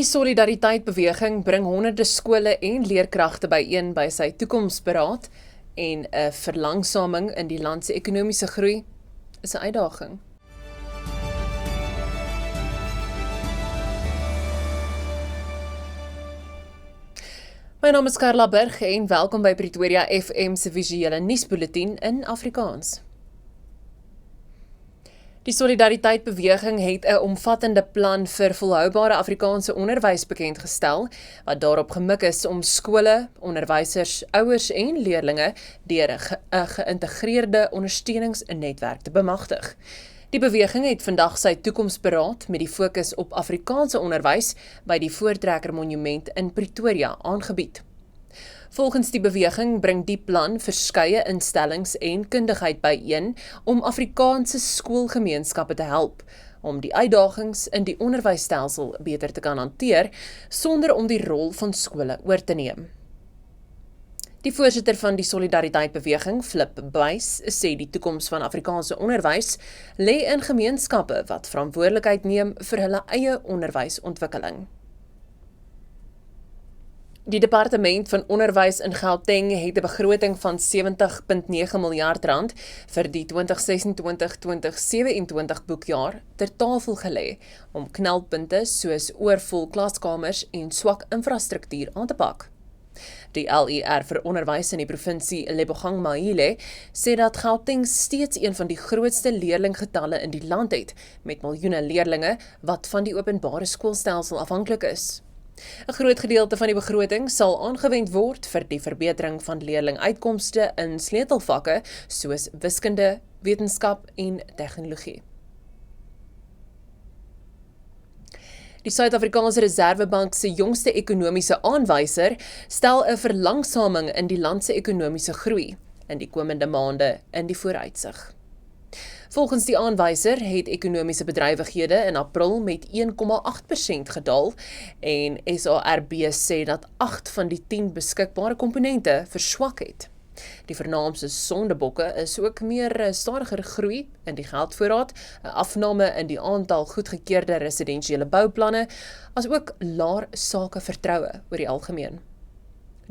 Die Solidariteit-beweging bring honderde skole en leerkragte byeen by sy toekomsberaad en 'n verlangsaming in die land se ekonomiese groei is 'n uitdaging. My naam is Carla Burg en welkom by Pretoria FM se visuele nuusbulletin in Afrikaans. Die Solidariteit-beweging het 'n omvattende plan vir volhoubare Afrikaanse onderwys bekendgestel, wat daarop gemik is om skole, onderwysers, ouers en leerlinge deur 'n geïntegreerde ondersteuningsnetwerk te bemagtig. Die beweging het vandag sy toekomsberaad met die fokus op Afrikaanse onderwys by die Voortrekker Monument in Pretoria aangebied. Volgens die beweging bring die plan verskeie instellings en kundigheid byeen om Afrikaanse skoolgemeenskappe te help, om die uitdagings in die onderwysstelsel beter te kan hanteer, sonder om die rol van skole oor te neem. Die voorsitter van die Solidariteit-beweging, Flip Buys, sê die toekoms van Afrikaanse onderwys lê in gemeenskappe wat verantwoordelikheid neem vir hulle eie onderwysontwikkeling. Die Departement van Onderwys in Gauteng het 'n begroting van R70.9 miljard vir die 2026-2027 boekjaar ter tafel gelê om knelpunte soos oorvol klaskamers en swak infrastruktuur aan te pak. Die LER vir onderwys in die provinsie Lebogang Mahile sê dat Gauteng steeds een van die grootste leerlinggetalle in die land het, met miljoene leerlinge wat van die openbare skoolstelsel afhanklik is. 'n Groot gedeelte van die begroting sal aangewend word vir die verbetering van leerlinguitkomste in sleutelvakke soos wiskunde, wetenskap en tegnologie. Die Suid-Afrikaanse Reserwebank se jongste ekonomiese aanwyser stel 'n verlangsaming in die land se ekonomiese groei in die komende maande in die vooruitsig. Volgens die aanwyser het ekonomiese bedrywighede in April met 1,8% gedaal en SARB sê dat 8 van die 10 beskikbare komponente verswak het. Die vernaamste sondebokke is ook meer stadiger groei in die geldvoorraad, 'n afname in die aantal goedgekeurde residensiële bouplanne, as ook laer sakevertroue oor die algemeen.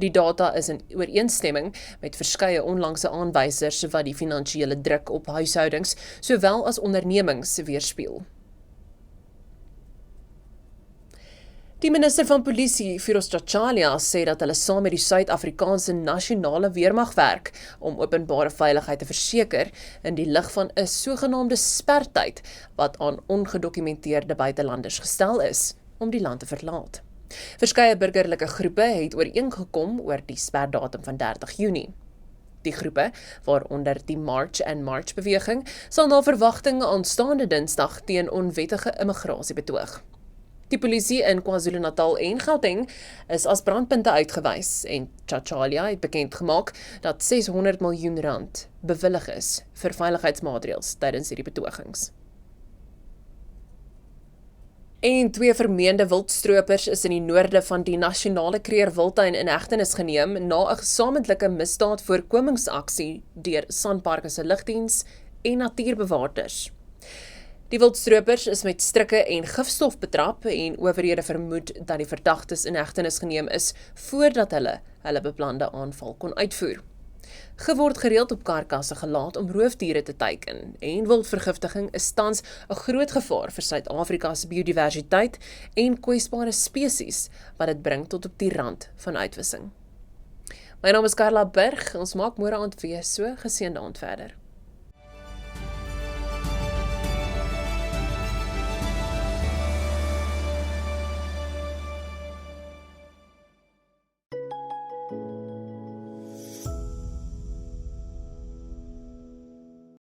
Die data is in ooreenstemming met verskeie onlangse aanwysers wat die finansiële druk op huishoudings sowel as ondernemings weerspieël. Die minister van Polisie, Firoz Chachalia, sê dat hulle saam met die Suid-Afrikaanse Nasionale Weermag werk om openbare veiligheid te verseker in die lig van 'n sogenaamde spertyd wat aan ongedokumenteerde buitelanders gestel is om die land te verlaat. Verskeie burgerlike groepe het ooreengekom oor die sperdatum van 30 Junie. Die groepe, waaronder die March and March beweging, sal na verwagting aanstaande Dinsdag teen onwettige immigrasie betoog. Die polisie in KwaZulu-Natal en Gauteng is as brandpunte uitgewys en Chachalia het bekend gemaak dat R600 miljoen bewillig is vir veiligheidsmaatreëls tydens hierdie betogings. En 2 vermeende wildstropers is in die noorde van die Nasionale Kruger Wildtuin in hegtenis geneem na 'n gesamentlike misdaadvoorkomingsaksie deur Sanparks se lugdiens en natuurbewaarders. Die wildstropers is met strikke en gifstof betrap en owerhede vermoed dat die verdagtes in hegtenis geneem is voordat hulle beplande aanval kon uitvoer. Geword gereeld op karkasse gelaat om roofdiere te teiken en wildvergiftiging is tans 'n groot gevaar vir Suid-Afrika se biodiversiteit en kwesbare spesies wat dit bring tot op die rand van uitwissing. My naam is Carla Burg, ons maak môre aand weer so, geseënde aand verder.